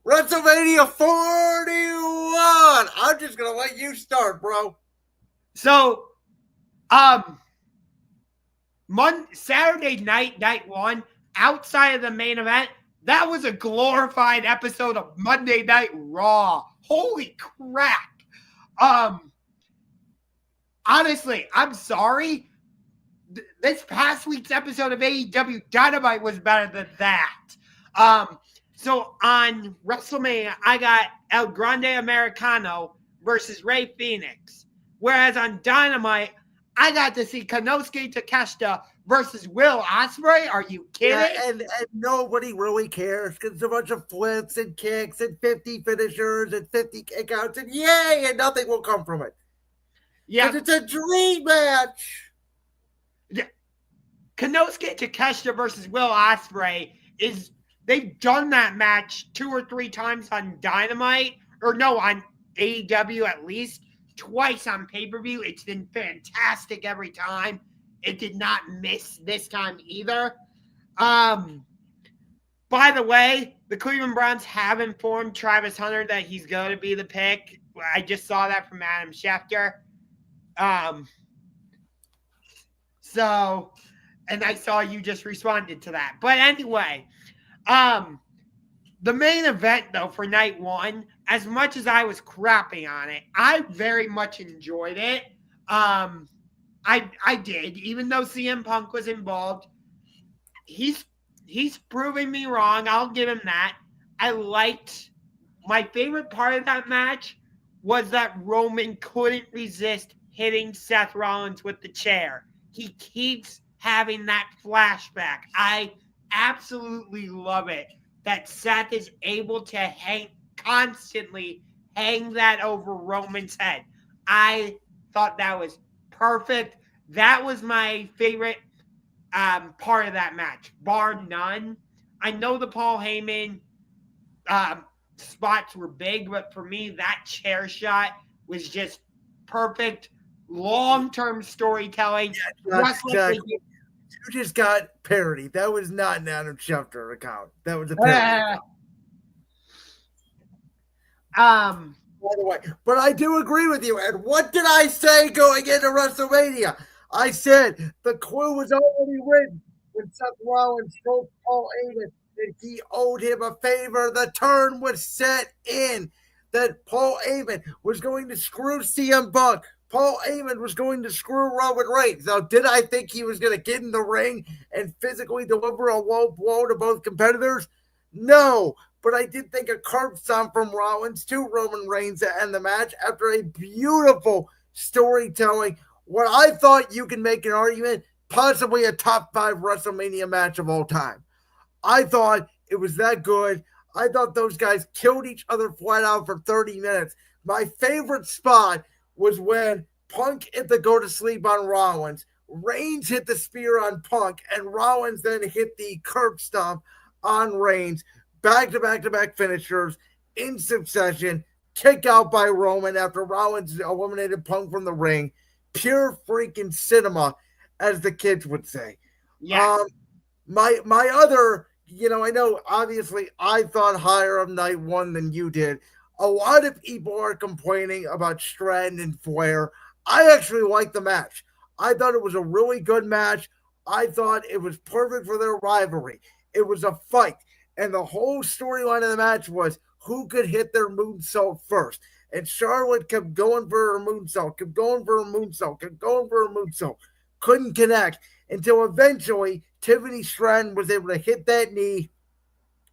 WrestleMania 41. I'm just going to let you start, bro. So, Saturday night one, outside of the main event, that was a glorified episode of Monday Night Raw. Holy crap. Honestly, I'm sorry. This past week's episode of AEW Dynamite was better than that. So on WrestleMania, I got El Grande Americano versus Rey Fenix. Whereas on Dynamite, I got to see Konosuke Takeshita versus Will Ospreay. Are you kidding? Yeah, and nobody really cares because it's a bunch of flips and kicks and 50 finishers and 50 kickouts and yay, and nothing will come from it. Yeah. Because it's a dream match. Yeah. Konosuke Takeshita versus Will Ospreay is... They've done that match 2 or 3 times on Dynamite, or no, on AEW at least, twice on pay-per-view. It's been fantastic every time. It did not miss this time either. By the way, the Cleveland Browns have informed Travis Hunter that he's going to be the pick. I just saw that from Adam Schefter. So, and I saw you just responded to that. But anyway... the main event, though, for night one, as much as I was crapping on it, I very much enjoyed it. I did, even though CM Punk was involved. He's proving me wrong. I'll give him that. My favorite part of that match was that Roman couldn't resist hitting Seth Rollins with the chair. He keeps having that flashback. I absolutely love it that Seth is able to constantly hang that over Roman's head. I thought that was perfect. That was my favorite part of that match, bar none. I know the Paul Heyman spots were big, but for me, that chair shot was just perfect long-term storytelling. Yeah, exactly. You just got parody. That was not an Adam Schefter account. That was a parody account. By the way, but I do agree with you. And what did I say going into WrestleMania? I said the clue was already written when Seth Rollins told Paul Heyman that he owed him a favor. The turn was set in that Paul Heyman was going to screw CM Punk. Paul Heyman was going to screw Roman Reigns. Now, did I think he was going to get in the ring and physically deliver a low blow to both competitors? No, but I did think a curb stomp from Rollins to Roman Reigns to end the match after a beautiful storytelling. What I thought you can make an argument, possibly a top 5 WrestleMania match of all time. I thought it was that good. I thought those guys killed each other flat out for 30 minutes. My favorite spot was when Punk hit the go to sleep on Rollins, Reigns hit the spear on Punk, and Rollins then hit the curb stomp on Reigns. Back-to-back finishers in succession. Kick out by Roman after Rollins eliminated Punk from the ring. Pure freaking cinema, as the kids would say. Yeah. My other, I know obviously I thought higher of night one than you did. A lot of people are complaining about Stratton and Flair. I actually liked the match. I thought it was a really good match. I thought it was perfect for their rivalry. It was a fight. And the whole storyline of the match was who could hit their moonsault first. And Charlotte kept going for her moonsault, kept going for her moonsault, kept going for her moonsault. Couldn't connect until eventually Tiffany Stratton was able to hit that knee,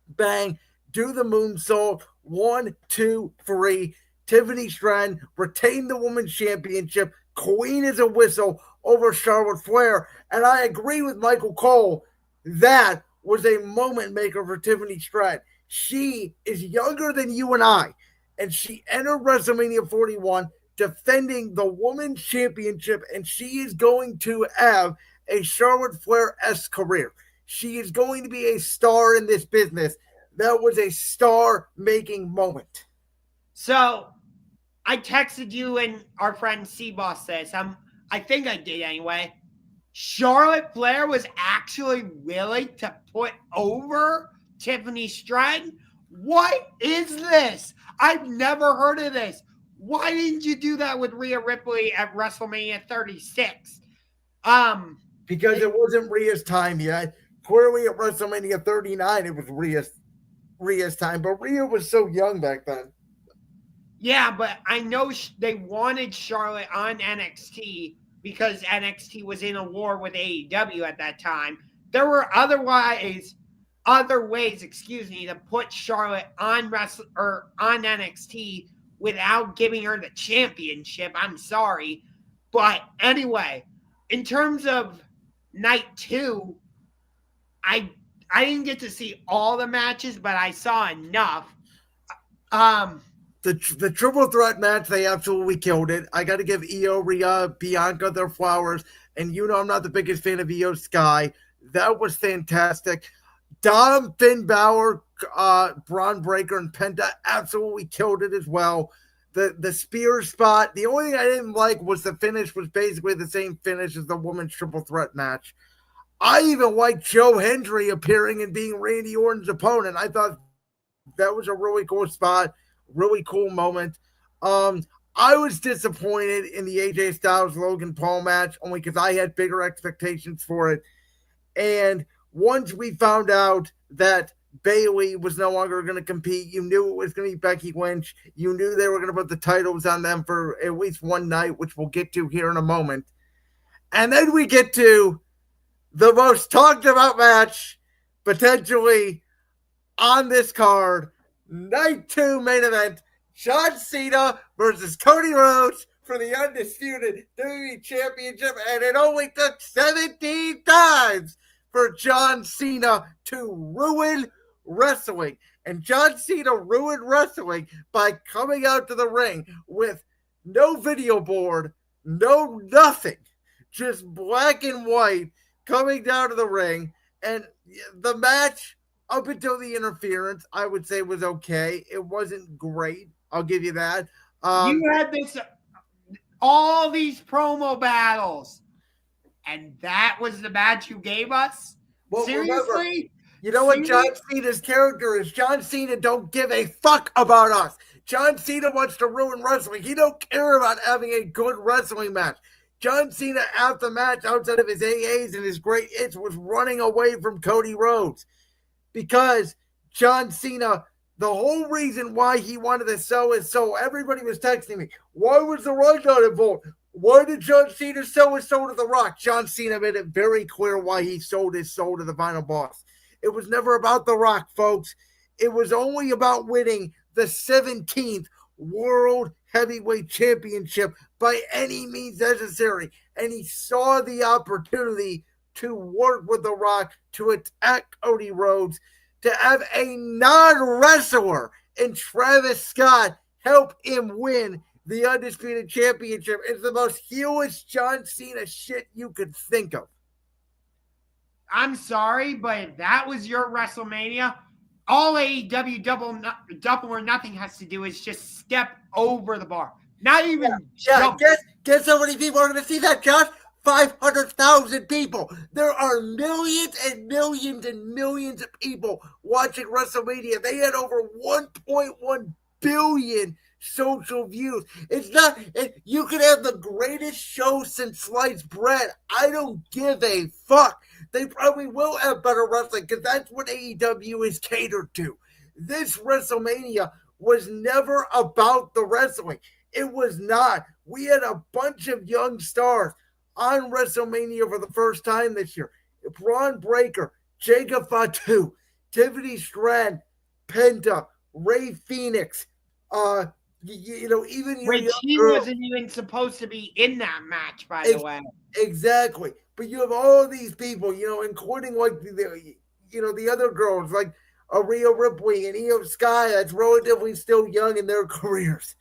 bang, do the moonsault. 1, 2, 3. Tiffany Stratton retained the Women's Championship, clean as a whistle over Charlotte Flair. And I agree with Michael Cole. That was a moment maker for Tiffany Stratton. She is younger than you and I. And she entered WrestleMania 41 defending the Women's Championship. And she is going to have a Charlotte Flair-esque career. She is going to be a star in this business. That was a star-making moment. So, I texted you and our friend C-Boss this. I think I did anyway. Charlotte Flair was actually willing to put over Tiffany Stratton. What is this? I've never heard of this. Why didn't you do that with Rhea Ripley at WrestleMania 36? Um, Because it wasn't Rhea's time yet. Clearly at WrestleMania 39, it was Rhea's time, but Rhea was so young back then. yeah, but I know they wanted Charlotte on NXT because NXT was in a war with AEW at that time. There were other ways, excuse me, to put Charlotte on on NXT without giving her the championship. I'm sorry, but anyway, in terms of night 2, I I didn't get to see all the matches, but I saw enough. Um, The triple threat match, they absolutely killed it. I got to give Io, Rhea, Bianca their flowers, and I'm not the biggest fan of Io Sky. That was fantastic. Dom, Finn Balor, Braun Breaker, and Penta absolutely killed it as well. The spear spot. The only thing I didn't like was the finish was basically the same finish as the women's triple threat match. I even liked Joe Hendry appearing and being Randy Orton's opponent. I thought that was a really cool spot, really cool moment. Um, I was disappointed in the AJ Styles Logan Paul match only because I had bigger expectations for it. And once we found out that Bailey was no longer going to compete, you knew it was going to be Becky Lynch. You knew they were going to put the titles on them for at least one night, which we'll get to here in a moment. And then we get to the most talked about match potentially on this card, night 2 main event, John Cena versus Cody Rhodes for the undisputed WWE Championship, and it only took 17 times for John Cena to ruin wrestling. And John Cena ruined wrestling by coming out to the ring with no video board, no nothing, just black and white coming down to the ring. And the match, up until the interference, I would say was okay. It wasn't great. I'll give you that. You had all these promo battles, and that was the match you gave us? Well, seriously? Remember, you know what John Cena's character is? John Cena don't give a fuck about us. John Cena wants to ruin wrestling. He don't care about having a good wrestling match. John Cena, after the match, outside of his AAs and his great hits, was running away from Cody Rhodes. Because John Cena, the whole reason why he wanted to sell his soul, everybody was texting me, why was The Rock not involved? Why did John Cena sell his soul to The Rock? John Cena made it very clear why he sold his soul to the final boss. It was never about The Rock, folks. It was only about winning the 17th World Heavyweight Championship by any means necessary. And he saw the opportunity to work with The Rock to attack Cody Rhodes, to have a non-wrestler in Travis Scott help him win the Undisputed Championship. It's the most heelish John Cena shit you could think of. I'm sorry, but if that was your WrestleMania, all AEW double or nothing has to do is just step over the bar. Not even jump. Guess how many people are going to see that, Josh? 500,000 people. There are millions and millions and millions of people watching WrestleMania. They had over 1.1 billion social views. It's not, you could have the greatest show since sliced bread. I don't give a fuck. They probably will have better wrestling because that's what AEW is catered to. This WrestleMania was never about the wrestling. It was not. We had a bunch of young stars on WrestleMania for the first time this year. Braun Breaker, Jacob Fatu, Tiffany Stratton, Penta, Ray Phoenix, even Which he wasn't even supposed to be in that match, by the way. Exactly. But you have all these people, including like the other girls like Rhea Ripley and Io Sky that's relatively still young in their careers.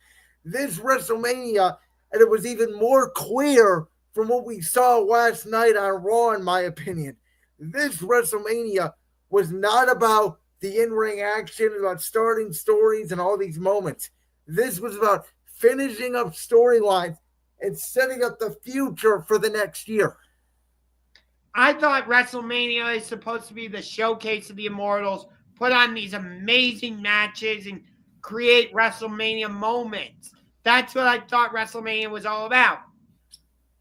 This WrestleMania, and it was even more clear from what we saw last night on Raw, in my opinion. This WrestleMania was not about the in-ring action, about starting stories and all these moments. This was about finishing up storylines and setting up the future for the next year. I thought WrestleMania is supposed to be the showcase of the Immortals put on these amazing matches and create WrestleMania moments. That's what I thought WrestleMania was all about.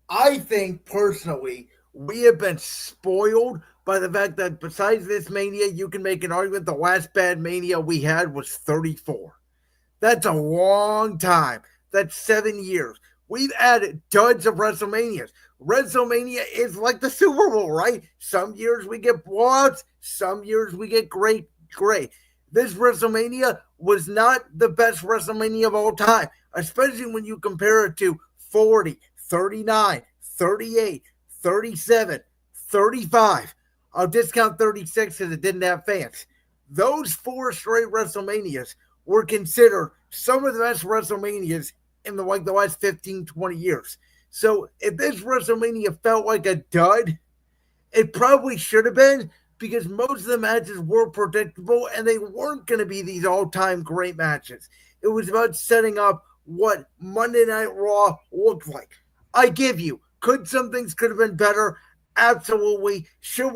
I think personally, we have been spoiled by the fact that besides this Mania, you can make an argument the last bad Mania we had was 34. That's a long time. That's 7 years. We've added duds of WrestleManias. WrestleMania is like the Super Bowl, right? Some years we get blowouts, some years we get great. This WrestleMania was not the best WrestleMania of all time, especially when you compare it to 40, 39, 38, 37, 35. I'll discount 36 because it didn't have fans. Those four straight WrestleManias were considered some of the best WrestleManias in the last 15, 20 years. So if this WrestleMania felt like a dud, it probably should have been because most of the matches were predictable and they weren't going to be these all-time great matches. It was about setting up what Monday Night Raw looked like. I give you, could some things could have been better? Absolutely. Should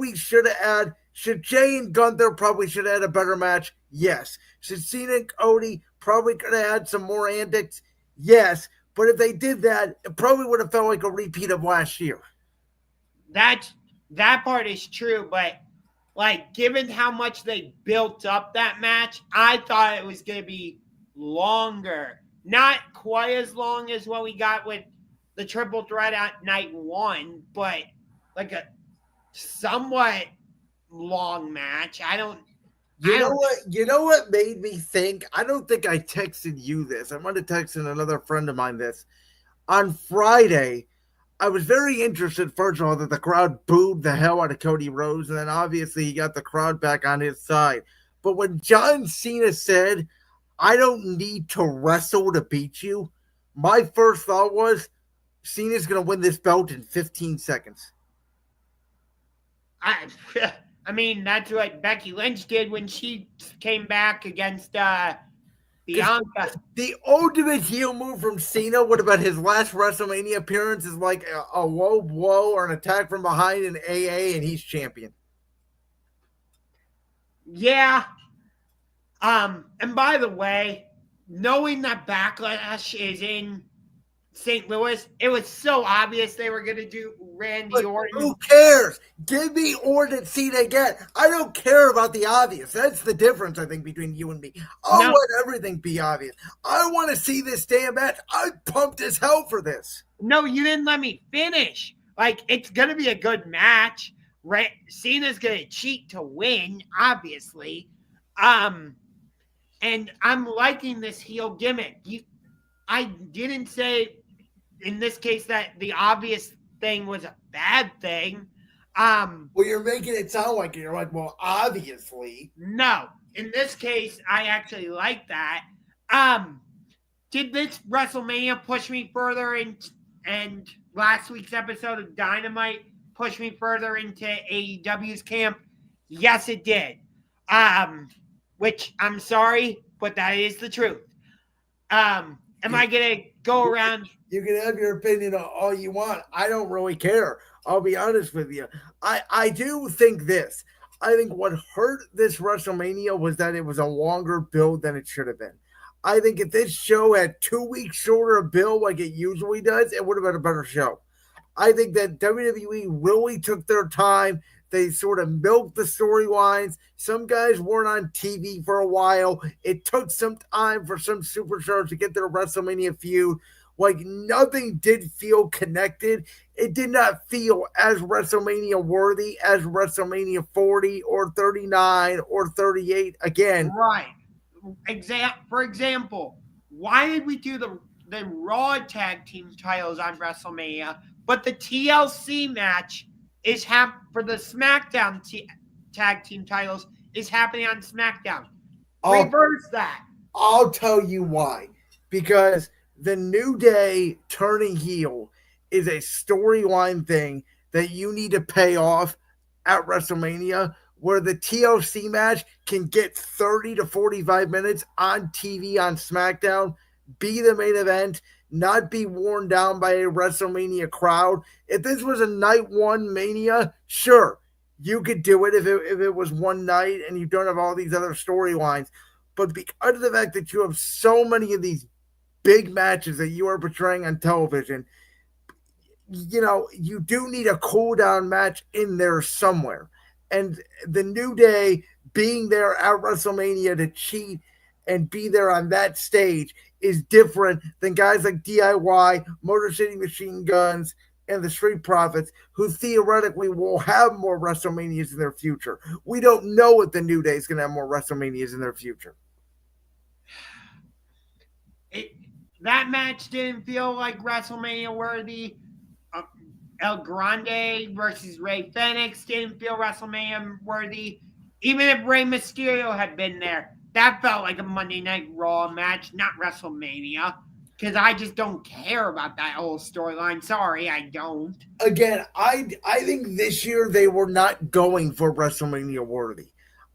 Jay and Gunther probably should have had a better match? Yes. Should Cena and Cody probably could have had some more antics? Yes. But if they did that, it probably would have felt like a repeat of last year. That part is true, but like given how much they built up that match, I thought it was going to be longer. Not quite as long as what we got with the triple threat at night one, but like a somewhat long match. You know what made me think? I don't think I texted you this. I might have texted another friend of mine this. On Friday, I was very interested, first of all, that the crowd booed the hell out of Cody Rhodes, and then obviously he got the crowd back on his side. But when John Cena said, I don't need to wrestle to beat you, my first thought was Cena's going to win this belt in 15 seconds. I mean, that's what Becky Lynch did when she came back against Bianca. The ultimate heel move from Cena would have been his last WrestleMania appearance is like a low blow or an attack from behind in AA, and he's champion. Yeah. And by the way, knowing that Backlash is in St. Louis, it was so obvious they were going to do Randy Orton. Who cares? Give me Orton Cena again. I don't care about the obvious. That's the difference, I think, between you and me. I want everything be obvious. I want to see this damn match. I'm pumped as hell for this. No, you didn't let me finish. Like, it's going to be a good match. Right? Cena's going to cheat to win, obviously. And I'm liking this heel gimmick. I didn't say in this case that the obvious thing was a bad thing. Well, you're making it sound like it. You're like, well, obviously. No. In this case, I actually like that. Did this WrestleMania push me further and last week's episode of Dynamite push me further into AEW's camp? Yes, it did. Which I'm sorry, but that is the truth. Am I going to go around? You can have your opinion on all you want. I don't really care. I'll be honest with you. I do think this. I think what hurt this WrestleMania was that it was a longer build than it should have been. I think if this show had 2 weeks shorter of build like it usually does, it would have been a better show. I think that WWE really took their time. They sort of milked the storylines. Some guys weren't on TV for a while. It took some time for some superstars to get their WrestleMania feud. Like, nothing did feel connected. It did not feel as WrestleMania worthy as WrestleMania 40 or 39 or 38 again. Right. For example, why did we do the Raw tag team titles on WrestleMania, but the TLC match is for the SmackDown tag team titles is happening on SmackDown? Reverse that. I'll tell you why. Because the New Day turning heel is a storyline thing that you need to pay off at WrestleMania, where the TLC match can get 30 to 45 minutes on TV on SmackDown, be the main event, not be worn down by a WrestleMania crowd. If this was a night one Mania, sure, You could do it if it was one night and you don't have all these other storylines. But because of the fact that you have so many of these big matches that you are portraying on television, you do need a cool down match in there somewhere. And the New Day being there at WrestleMania to cheat and be there on that stage is different than guys like DIY, Motor City Machine Guns, and the Street Profits, who theoretically will have more WrestleManias in their future. We don't know if the New Day is going to have more WrestleManias in their future. It, that match didn't feel like WrestleMania worthy. El Grande versus Rey Fenix didn't feel WrestleMania worthy. Even if Rey Mysterio had been there, that felt like a Monday Night Raw match, not WrestleMania. Because I just don't care about that whole storyline. Sorry, I don't. Again, I think this year they were not going for WrestleMania worthy.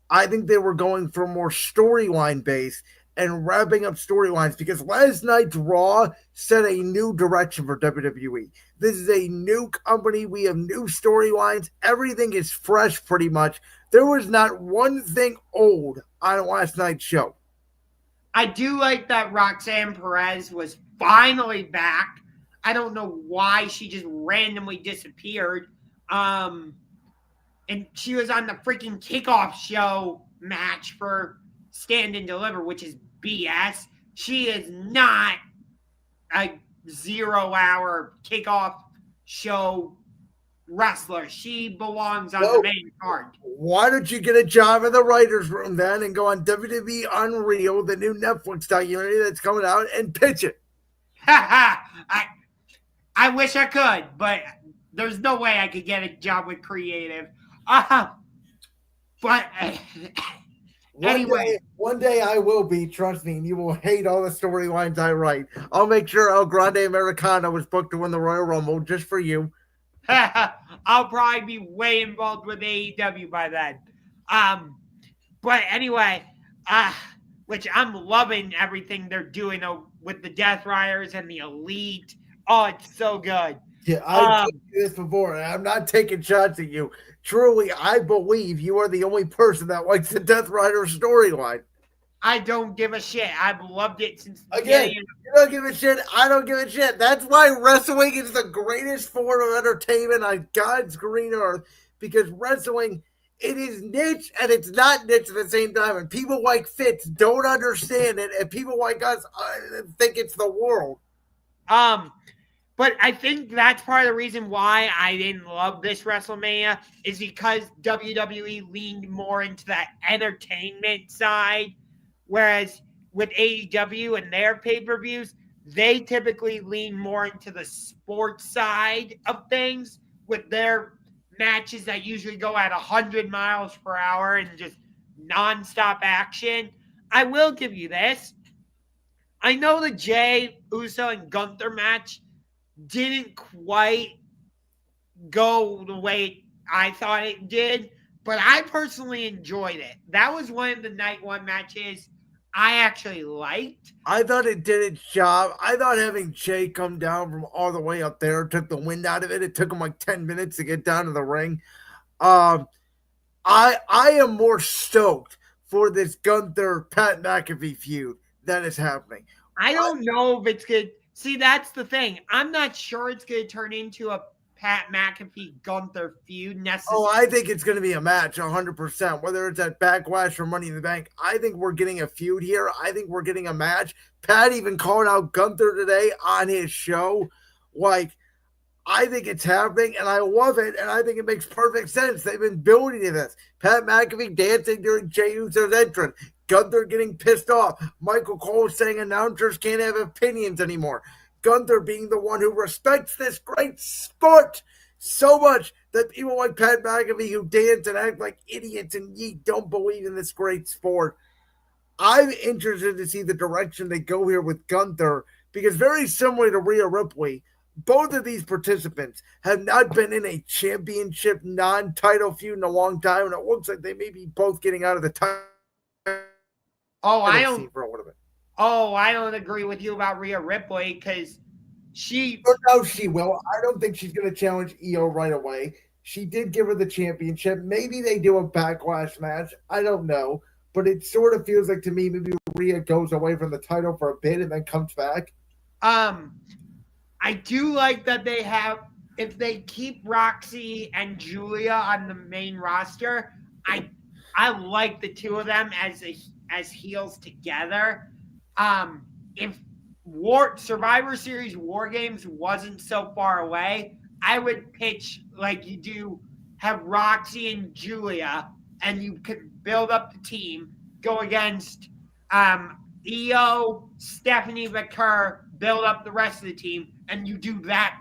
I think they were going for more storyline based and wrapping up storylines because last night's Raw set a new direction for WWE. This is a new company. We have new storylines. Everything is fresh pretty much. There was not one thing old on last night's show. I do like that Roxanne Perez was finally back. I don't know why she just randomly disappeared. And she was on the freaking kickoff show match for Stand and Deliver, which is BS. She is not a 0-hour kickoff show wrestler. She belongs on the main card. Why don't you get a job in the writer's room then and go on WWE Unreal, the new Netflix documentary that's coming out, and pitch it? I wish I could, but there's no way I could get a job with creative. But anyway. One day I will be, trust me, and you will hate all the storylines I write. I'll make sure El Grande Americano was booked to win the Royal Rumble just for you. I'll probably be way involved with AEW by then. But anyway, which I'm loving everything they're doing with the Death Riders and the Elite. Oh, it's so good. Yeah, I've told you this before, and I'm not taking shots at you. Truly, I believe you are the only person that likes the Death Rider storyline. I don't give a shit. I've loved it since the beginning. Again, you don't give a shit. I don't give a shit. That's why wrestling is the greatest form of entertainment on God's green earth, because wrestling, it is niche and it's not niche at the same time. And people like Fitz don't understand it, and people like us think it's the world. But I think that's part of the reason why I didn't love this WrestleMania is because WWE leaned more into that entertainment side, whereas with AEW and their pay-per-views, they typically lean more into the sports side of things with their matches that usually go at 100 miles per hour and just nonstop action. I will give you this. I know the Jey Uso and Gunther match didn't quite go the way I thought it did, but I personally enjoyed it. That was one of the night one matches I actually liked. I thought it did its job. I thought having Jey come down from all the way up there took the wind out of it. It took him like 10 minutes to get down to the ring. I am more stoked for this Gunther Pat McAfee feud that is happening. I don't know if it's good. See, that's the thing. I'm not sure it's going to turn into a Pat McAfee Gunther feud necessarily. Oh, I think it's going to be a match 100%. Whether it's at Backlash or Money in the Bank, I think we're getting a feud here. I think we're getting a match. Pat even called out Gunther today on his show. Like, I think it's happening, and I love it, and I think it makes perfect sense. They've been building to this. Pat McAfee dancing during Jey Uso's entrance. Gunther getting pissed off. Michael Cole saying announcers can't have opinions anymore. Gunther being the one who respects this great sport so much that people like Pat McAfee who dance and act like idiots and don't believe in this great sport. I'm interested to see the direction they go here with Gunther, because very similar to Rhea Ripley, both of these participants have not been in a championship non-title feud in a long time, and it looks like they may be both getting out of the title. I don't agree with you about Rhea Ripley because she. No, she will. I don't think she's going to challenge Io right away. She did give her the championship. Maybe they do a backlash match. I don't know. But it sort of feels like to me maybe Rhea goes away from the title for a bit and then comes back. Um, I do like that they have, if they keep Roxy and Julia on the main roster, I like the two of them as heels together. If Survivor Series War Games wasn't so far away, I would pitch like you do, have Roxy and Julia, and you could build up the team, go against EO, Stephanie McCurr, build up the rest of the team, and you do that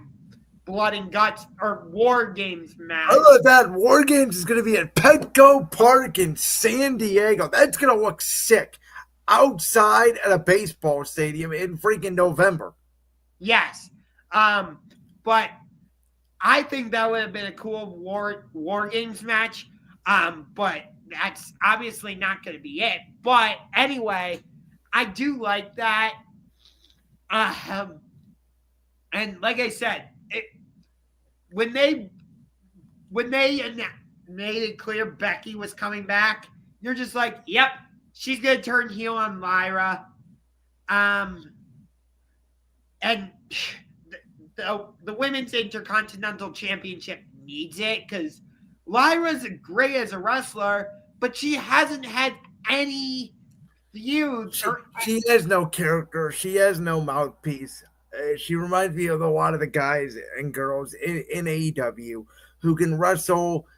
blood and guts or War Games match. I love that. War Games is going to be at Petco Park in San Diego. That's going to look sick. Outside at a baseball stadium in freaking November. Yes. But I think that would have been a cool War Games match. But that's obviously not going to be it. But anyway, I do like that. And like I said, when they made it clear Becky was coming back, you're just like, yep, she's going to turn heel on Lyra. And the Women's Intercontinental Championship needs it because Lyra's great as a wrestler, but she hasn't had any feuds. She has no character. She has no mouthpiece. She reminds me of a lot of the guys and girls in AEW who can wrestle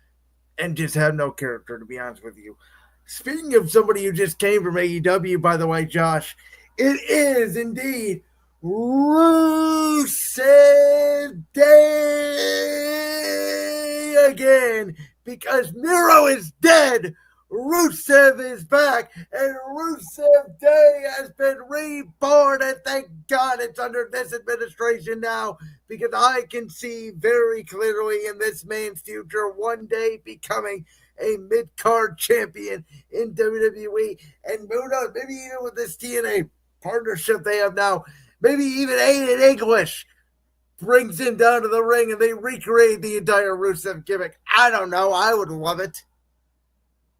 and just have no character, to be honest with you. Speaking of somebody who just came from AEW, by the way, Josh, it is indeed Rusev Day again because Miro is dead. Rusev is back, and Rusev Day has been reborn, and thank God it's under this administration now, because I can see very clearly in this man's future one day becoming a mid-card champion in WWE, and who knows, maybe even with this TNA partnership they have now, maybe even Aiden English brings him down to the ring and they recreate the entire Rusev gimmick. I don't know. I would love it.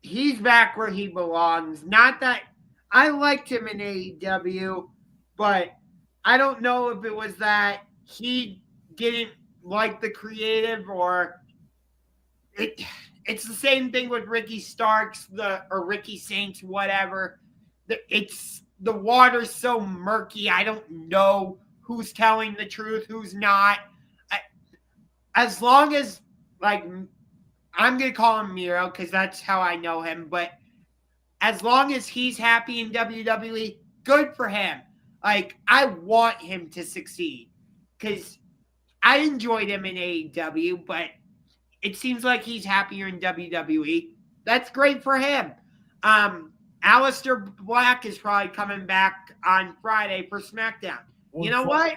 He's back where he belongs. Not that I liked him in AEW, but I don't know if it was that he didn't like the creative or it's the same thing with Ricky Starks or Ricky Saints, whatever. It's the water's so murky. I don't know who's telling the truth, who's not. As long as, like, I'm going to call him Miro because that's how I know him. But as long as he's happy in WWE, good for him. Like, I want him to succeed because I enjoyed him in AEW, but it seems like he's happier in WWE. That's great for him. Aleister Black is probably coming back on Friday for SmackDown. You know what?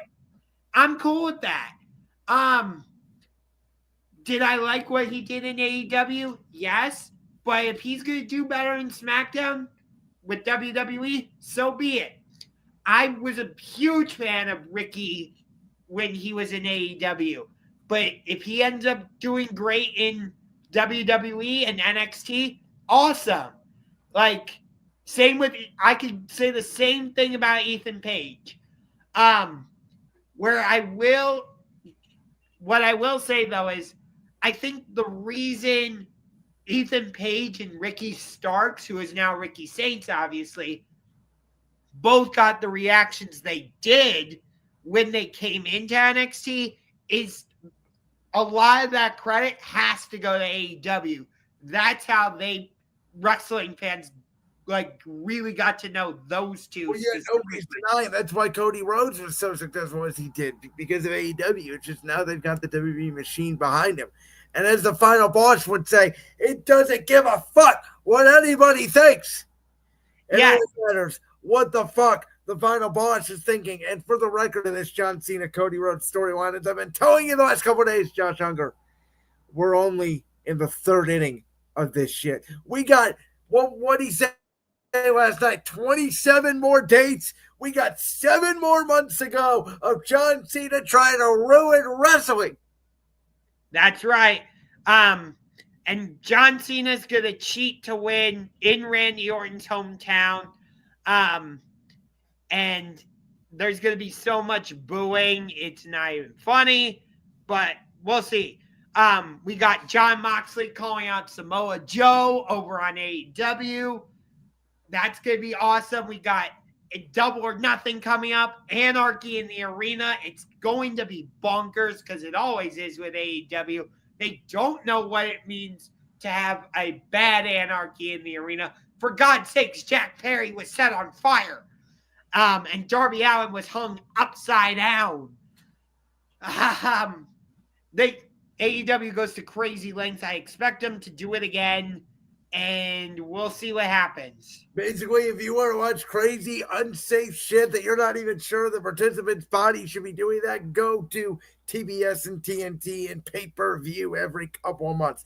I'm cool with that. Did I like what he did in AEW? Yes. But if he's going to do better in SmackDown with WWE, so be it. I was a huge fan of Ricky when he was in AEW. But if he ends up doing great in WWE and NXT, awesome. Like, same with, I could say the same thing about Ethan Page. What I will say though is, I think the reason Ethan Page and Ricky Starks, who is now Ricky Saints, obviously, both got the reactions they did when they came into NXT is a lot of that credit has to go to AEW. That's how wrestling fans really got to know those two. Well, yeah, nobody's denying. That's why Cody Rhodes was so successful as he did because of AEW. It's just now they've got the WWE machine behind him. And as the final boss would say, it doesn't give a fuck what anybody thinks. It only matters what the fuck the final boss is thinking. And for the record of this John Cena Cody Rhodes storyline, as I've been telling you the last couple of days, Josh Ungar, we're only in the third inning of this shit. We got what he said last night, 27 more dates. We got 7 more months to go of John Cena trying to ruin wrestling. That's right. And John Cena's gonna cheat to win in Randy Orton's hometown. Um, and there's gonna be so much booing, it's not even funny, but we'll see. We got John Moxley calling out Samoa Joe over on AEW. That's gonna be awesome. We got a Double or Nothing coming up, Anarchy in the Arena. It's going to be bonkers because it always is with AEW. They don't know what it means to have a bad Anarchy in the Arena. For God's sakes, Jack Perry was set on fire. And Darby Allin was hung upside down. AEW goes to crazy lengths. I expect them to do it again, and we'll see what happens. Basically, if you want to watch crazy, unsafe shit that you're not even sure the participant's body should be doing that, go to TBS and TNT and pay-per-view every couple of months.